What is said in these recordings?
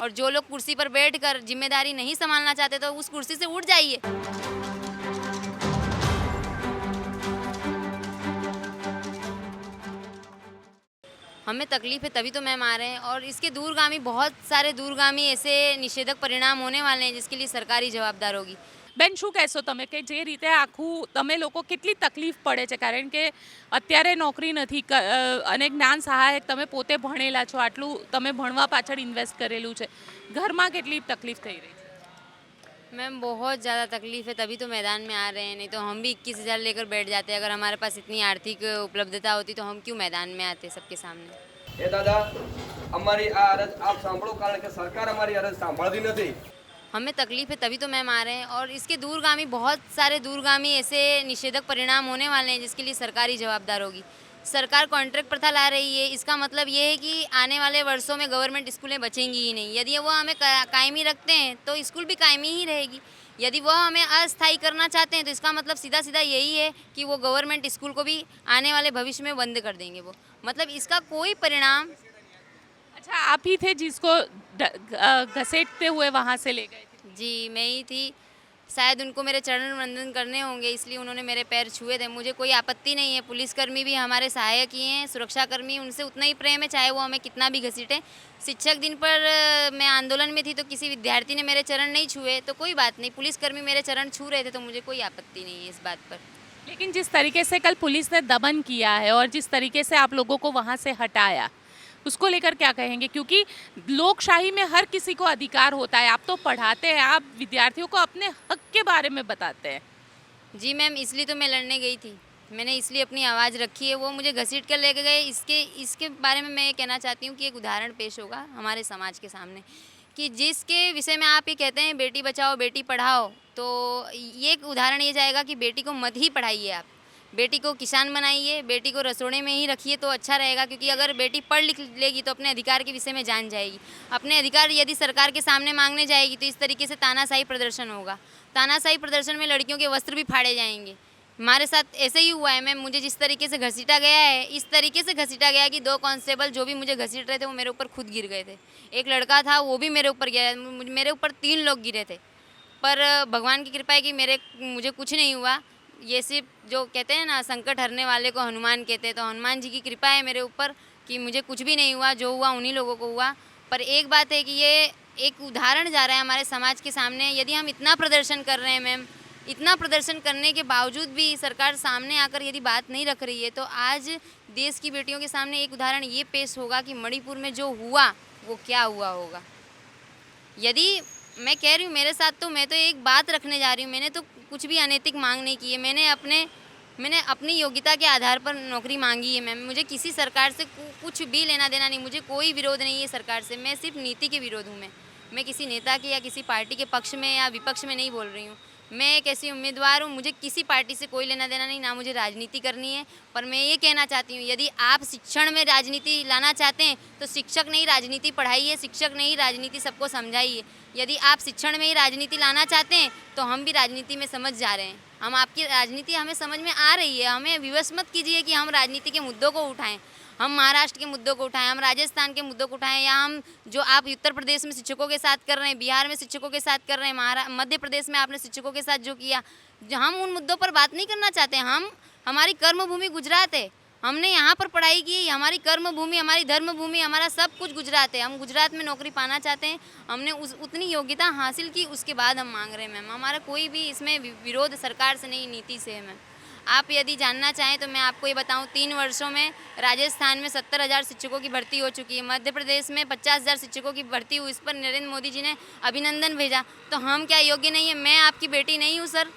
और जो लोग कुर्सी पर बैठकर जिम्मेदारी नहीं संभालना चाहते तो उस कुर्सी से उठ जाइए। हमें तकलीफ है तभी तो मैम आ रहे हैं, और इसके दूरगामी बहुत सारे दूरगामी ऐसे निषेधक परिणाम होने वाले हैं जिसके लिए सरकार ही जवाबदार होगी। બેન શું કહેશો તમે કે જે રીતે આખું તમે લોકો કેટલી તકલીફ પડે છે કારણ કે અત્યારે નોકરી નથી અને જ્ઞાન સહાયક તમે પોતે ભણેલા છો આટલું તમે ભણવા પાછળ ઇન્વેસ્ટ કરેલું છે ઘરમાં કેટલી તકલીફ થઈ રહી છે? मैम बहुत ज़्यादा तकलीफ है तभी तो मैदान में आ रहे हैं, नहीं तो हम भी 21,000 लेकर बैठ जाते। अगर हमारे पास इतनी आर्थिक उपलब्धता होती तो हम क्यों मैदान में आते सबके सामने। એ દાદા અમારી આ અરજ આપ સાંભળો, કારણ કે સરકાર અમારી અરજ સાંભળતી નથી। हमें तकलीफ है तभी तो मैम आ रहे हैं, और इसके दूरगामी बहुत सारे दूरगामी ऐसे निषेधक परिणाम होने वाले हैं जिसके लिए सरकार ही जवाबदार होगी। सरकार कॉन्ट्रैक्ट प्रथा ला रही है, इसका मतलब ये है कि आने वाले वर्षों में गवर्नमेंट स्कूलें बचेंगी ही नहीं। यदि वो हमें कायमी रखते हैं तो स्कूल भी कायमी ही रहेगी। यदि वो हमें अस्थायी करना चाहते हैं तो इसका मतलब सीधा सीधा यही है कि वो गवर्नमेंट स्कूल को भी आने वाले भविष्य में बंद कर देंगे। वो मतलब इसका कोई परिणाम। अच्छा, आप ही थे जिसको घसीटते हुए वहाँ से ले गए थे? जी मैं ही थी। शायद उनको मेरे चरण वंदन करने होंगे इसलिए उन्होंने मेरे पैर छुए थे। मुझे कोई आपत्ति नहीं है, पुलिसकर्मी भी हमारे सहायक ही हैं, सुरक्षाकर्मी उनसे उतना ही प्रेम है चाहे वो हमें कितना भी घसीटे। शिक्षक दिन पर मैं आंदोलन में थी तो किसी विद्यार्थी ने मेरे चरण नहीं छुए तो कोई बात नहीं, पुलिसकर्मी मेरे चरण छू रहे थे तो मुझे कोई आपत्ति नहीं है इस बात पर। लेकिन जिस तरीके से कल पुलिस ने दमन किया है और जिस तरीके से आप लोगों को वहाँ से हटाया उसको लेकर क्या कहेंगे? क्योंकि लोकशाही में हर किसी को अधिकार होता है। आप तो पढ़ाते हैं, आप विद्यार्थियों को अपने हक के बारे में बताते हैं। जी मैम, इसलिए तो मैं लड़ने गई थी, मैंने इसलिए अपनी आवाज़ रखी है। वो मुझे घसीट कर लेके गए। इसके बारे में मैं ये कहना चाहती हूँ कि एक उदाहरण पेश होगा हमारे समाज के सामने कि जिसके विषय में आप ये कहते हैं बेटी बचाओ बेटी पढ़ाओ, तो ये एक उदाहरण ये जाएगा कि बेटी को मत ही पढ़ाइए। आप बेटी को किसान बनाइए, बेटी को रसोड़े में ही रखिए तो अच्छा रहेगा। क्योंकि अगर बेटी पढ़ लिख लेगी तो अपने अधिकार के विषय में जान जाएगी। अपने अधिकार यदि सरकार के सामने मांगने जाएगी तो इस तरीके से तानाशाही प्रदर्शन होगा। तानाशाही प्रदर्शन में लड़कियों के वस्त्र भी फाड़े जाएंगे। हमारे साथ ऐसे ही हुआ है मैम। मुझे जिस तरीके से घसीटा गया है, इस तरीके से घसीटा गया कि 2 कांस्टेबल जो भी मुझे घसीट रहे थे वो मेरे ऊपर खुद गिर गए थे। एक लड़का था वो भी मेरे ऊपर गिरा, मेरे ऊपर 3 लोग गिरे थे। पर भगवान की कृपा है कि मुझे कुछ नहीं हुआ। ये सिर्फ जो कहते हैं ना संकट हरने वाले को हनुमान कहते हैं, तो हनुमान जी की कृपा है मेरे ऊपर कि मुझे कुछ भी नहीं हुआ। जो हुआ उन्हीं लोगों को हुआ। पर एक बात है कि ये एक उदाहरण जा रहा है हमारे समाज के सामने। यदि हम इतना प्रदर्शन कर रहे हैं मैम, इतना प्रदर्शन करने के बावजूद भी सरकार सामने आकर यदि बात नहीं रख रही है तो आज देश की बेटियों के सामने एक उदाहरण ये पेश होगा कि मणिपुर में जो हुआ वो क्या हुआ होगा। यदि मैं कह रही हूँ मेरे साथ, तो मैं तो एक बात रखने जा रही हूँ। मैंने तो कुछ भी अनैतिक मांग नहीं की है। मैंने अपनी योग्यता के आधार पर नौकरी मांगी है मैम। मुझे किसी सरकार से कुछ भी लेना देना नहीं, मुझे कोई विरोध नहीं है सरकार से। मैं सिर्फ नीति के विरोध हूँ। मैं किसी नेता के या किसी पार्टी के पक्ष में या विपक्ष में नहीं बोल रही हूँ। मैं एक ऐसी उम्मीदवार हूँ, मुझे किसी पार्टी से कोई लेना देना नहीं, ना मुझे राजनीति करनी है। पर मैं ये कहना चाहती हूँ यदि आप शिक्षण में राजनीति लाना चाहते हैं तो शिक्षक नहीं राजनीति पढ़ाइए, शिक्षक नहीं राजनीति सबको समझाइए। यदि आप शिक्षण में ही राजनीति लाना चाहते हैं तो हम भी राजनीति में समझ जा रहे हैं। हम आपकी राजनीति हमें समझ में आ रही है। हमें विवश मत कीजिए कि हम राजनीति के मुद्दों को उठाएं। हम महाराष्ट्र के मुद्दों को उठाएं, हम राजस्थान के मुद्दों को उठाएं, या हम जो आप उत्तर प्रदेश में शिक्षकों के साथ कर रहे हैं, बिहार में शिक्षकों के साथ कर रहे हैं, मध्य प्रदेश में आपने शिक्षकों के साथ जो किया, हम उन मुद्दों पर बात नहीं करना चाहते। हमारी कर्म भूमि गुजरात है। हमने यहाँ पर पढ़ाई की, हमारी कर्म भूमि, हमारी धर्म भूमि, हमारा सब कुछ गुजरात है। हम गुजरात में नौकरी पाना चाहते हैं। हमने उतनी योग्यता हासिल की, उसके बाद हम मांग रहे हैं मैम। हमारा कोई भी इसमें विरोध सरकार से नहीं, नीति से है मैम। आप यदि जानना चाहें तो मैं आपको ये बताऊं, 3 वर्षों में राजस्थान में 70,000 शिक्षकों की भर्ती हो चुकी है। मध्य प्रदेश में 50,000 शिक्षकों की भर्ती हुई। इस पर नरेंद्र मोदी जी ने अभिनंदन भेजा। तो हम क्या योग्य नहीं है? मैं आपकी बेटी नहीं हूँ सर?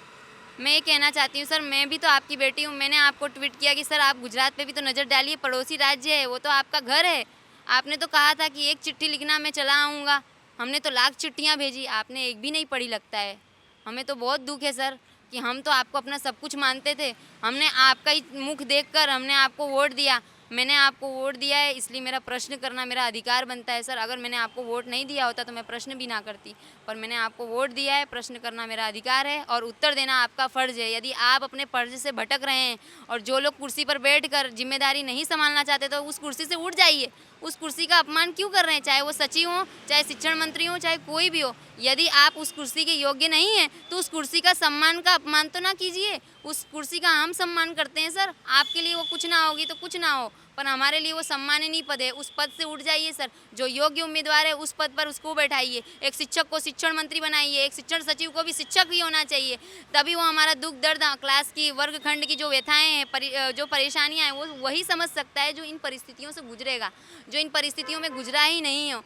मैं ये कहना चाहती हूँ सर, मैं भी तो आपकी बेटी हूँ। मैंने आपको ट्वीट किया कि सर आप गुजरात पे भी तो नज़र डालिए, पड़ोसी राज्य है, वो तो आपका घर है। आपने तो कहा था कि एक चिट्ठी लिखना मैं चला आऊँगा। हमने तो लाख चिट्ठियाँ भेजी, आपने एक भी नहीं पढ़ी लगता है। हमें तो बहुत दुख है सर कि हम तो आपको अपना सब कुछ मानते थे। हमने आपका ही मुख देखकर हमने आपको वोट दिया। मैंने आपको वोट दिया है, इसलिए मेरा प्रश्न करना मेरा अधिकार बनता है सर। अगर मैंने आपको वोट नहीं दिया होता तो मैं प्रश्न भी ना करती, पर मैंने आपको वोट दिया है, प्रश्न करना मेरा अधिकार है और उत्तर देना आपका फ़र्ज़ है। यदि आप अपने फ़र्ज़ से भटक रहे हैं और जो लोग कुर्सी पर बैठकर जिम्मेदारी नहीं संभालना चाहते तो उस कुर्सी से उठ जाइए। उस कुर्सी का अपमान क्यों कर रहे हैं, चाहे वो सचिव हो, चाहे शिक्षण मंत्री हो, चाहे कोई भी हो। यदि आप उस कुर्सी के योग्य नहीं हैं तो उस कुर्सी का सम्मान का अपमान तो ना कीजिए। उस कुर्सी का हम सम्मान करते हैं सर। आपके लिए वो कुछ ना होगी तो कुछ ना हो, पर हमारे लिए वो सम्माननीय पद है। उस पद से उठ जाइए सर। जो योग्य उम्मीदवार है उस पद पर उसको बैठाइए। एक शिक्षक को शिक्षण मंत्री बनाइए, एक शिक्षण सचिव को भी शिक्षक ही होना चाहिए, तभी वो हमारा दुख दर्द क्लास की वर्गखंड की जो व्यथाएं हैं, जो परेशानियां हैं, वो वही समझ सकता है जो इन परिस्थितियों से गुजरेगा, जो इन परिस्थितियों में गुजरा ही नहीं हो।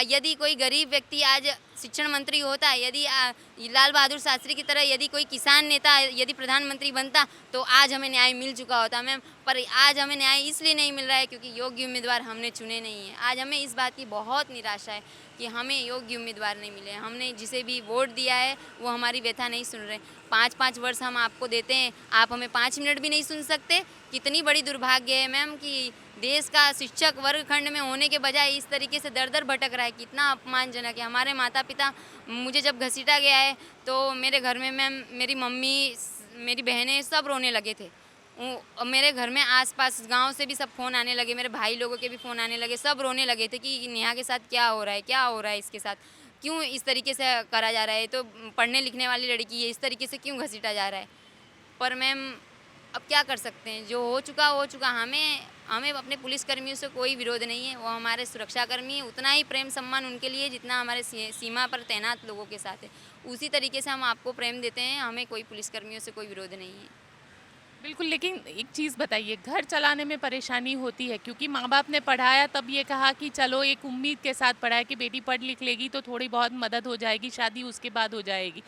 यदि कोई गरीब व्यक्ति आज शिक्षण मंत्री होता है, यदि लाल बहादुर शास्त्री की तरह यदि कोई किसान नेता यदि प्रधानमंत्री बनता तो आज हमें न्याय मिल चुका होता मैम। पर आज हमें न्याय इसलिए नहीं मिल रहा है क्योंकि योग्य उम्मीदवार हमने चुने नहीं हैं। आज हमें इस बात की बहुत निराशा है कि हमें योग्य उम्मीदवार नहीं मिले। हमने जिसे भी वोट दिया है वो हमारी व्यथा नहीं सुन रहे। 5-5 वर्ष हम आपको देते हैं, आप हमें 5 मिनट भी नहीं सुन सकते। कितनी बड़ी दुर्भाग्य है मैम कि देश का शिक्षक वर्गखंड में होने के बजाय इस तरीके से दर दर भटक रहा है। कितना अपमानजनक है। हमारे माता पिता, मुझे जब घसीटा गया है तो मेरे घर में मैम मेरी मम्मी, मेरी बहनें सब रोने लगे थे। मेरे घर में आसपास गांव से भी सब फ़ोन आने लगे, मेरे भाई लोगों के भी फ़ोन आने लगे, सब रोने लगे थे कि नेहा के साथ क्या हो रहा है, क्या हो रहा है इसके साथ, क्यों इस तरीके से करा जा रहा है, तो पढ़ने लिखने वाली लड़की है, इस तरीके से क्यों घसीटा जा रहा है। पर मैम अब क्या कर सकते हैं, जो हो चुका हो चुका। हमें अपने पुलिसकर्मियों से कोई विरोध नहीं है, वो हमारे सुरक्षाकर्मी हैं। उतना ही प्रेम सम्मान उनके लिए जितना हमारे सीमा पर तैनात लोगों के साथ है, उसी तरीके से हम आपको प्रेम देते हैं। हमें कोई पुलिसकर्मियों से कोई विरोध नहीं है। बिल्कुल, लेकिन एक चीज़ बताइए, घर चलाने में परेशानी होती है क्योंकि माँ बाप ने पढ़ाया, तब ये कहा कि चलो एक उम्मीद के साथ पढ़ाया कि बेटी पढ़ लिख लेगी तो थोड़ी बहुत मदद हो जाएगी, शादी उसके बाद हो जाएगी।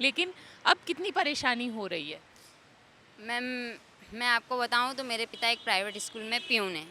लेकिन अब कितनी परेशानी हो रही है? मैम मैं आपको बताऊं तो मेरे पिता एक प्राइवेट स्कूल में प्यून है,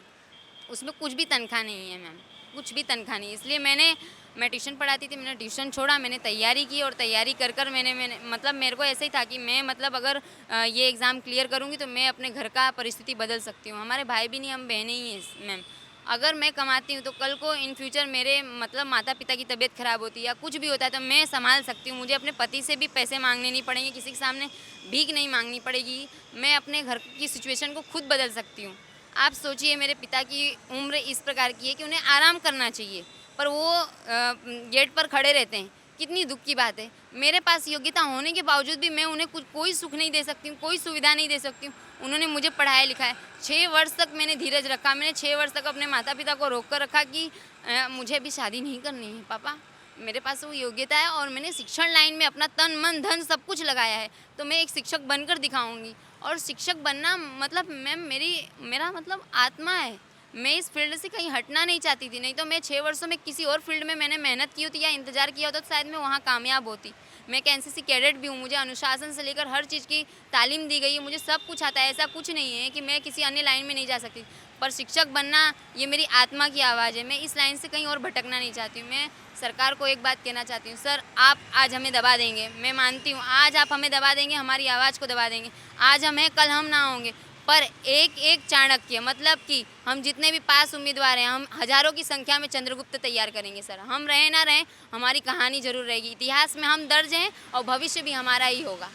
उसमें कुछ भी तनख्वाह नहीं है मैम, कुछ भी तनख्वाह नहीं। इसलिए मैं ट्यूशन पढ़ाती थी, मैंने ट्यूशन छोड़ा, मैंने तैयारी की और तैयारी कर कर मैंने मतलब मेरे को ऐसे ही था कि मैं मतलब अगर ये एग्ज़ाम क्लियर करूँगी तो मैं अपने घर का परिस्थिति बदल सकती हूँ। हमारे भाई भी नहीं, हम बहनें ही हैं मैम। अगर मैं कमाती हूँ तो कल को इन फ्यूचर मेरे मतलब माता पिता की तबीयत ख़राब होती है या कुछ भी होता है तो मैं संभाल सकती हूँ। मुझे अपने पति से भी पैसे मांगने नहीं पड़ेंगे, किसी के सामने भीख नहीं मांगनी पड़ेगी। मैं अपने घर की सिचुएशन को खुद बदल सकती हूँ। आप सोचिए, मेरे पिता की उम्र इस प्रकार की है कि उन्हें आराम करना चाहिए, पर वो गेट पर खड़े रहते हैं। कितनी दुख की बात है। मेरे पास योग्यता होने के बावजूद भी मैं उन्हें कोई सुख नहीं दे सकती हूँ, कोई सुविधा नहीं दे सकती हूँ। उन्होंने मुझे पढ़ाया लिखाया, 6 वर्ष तक मैंने धीरज रखा। मैंने 6 वर्ष तक अपने माता पिता को रोक कर रखा कि मुझे अभी शादी नहीं करनी है पापा, मेरे पास वो योग्यता है और मैंने शिक्षण लाइन में अपना तन मन धन सब कुछ लगाया है, तो मैं एक शिक्षक बनकर दिखाऊंगी। और शिक्षक बनना मतलब मैम मेरा मतलब आत्मा है। मैं इस फील्ड से कहीं हटना नहीं चाहती थी, नहीं तो मैं 6 वर्षों में किसी और फील्ड में मैंने मेहनत की होती या इंतज़ार किया होता तो शायद मैं वहाँ कामयाब होती। मैं एक एनसीसी कैडेट भी हूँ, मुझे अनुशासन से लेकर हर चीज़ की तालीम दी गई है, मुझे सब कुछ आता है। ऐसा कुछ नहीं है कि मैं किसी अन्य लाइन में नहीं जा सकती, पर शिक्षक बनना ये मेरी आत्मा की आवाज़ है। मैं इस लाइन से कहीं और भटकना नहीं चाहती हूँ। मैं सरकार को एक बात कहना चाहती हूँ, सर आप आज हमें दबा देंगे, मैं मानती हूँ आज आप हमें दबा देंगे, हमारी आवाज़ को दबा देंगे। आज हम हैं, कल हम ना होंगे, पर एक एक चाणक्य मतलब कि हम जितने भी पास उम्मीदवार हैं, हम हज़ारों की संख्या में चंद्रगुप्त तैयार करेंगे सर। हम रहें ना रहें, हमारी कहानी जरूर रहेगी, इतिहास में हम दर्ज हैं और भविष्य भी हमारा ही होगा।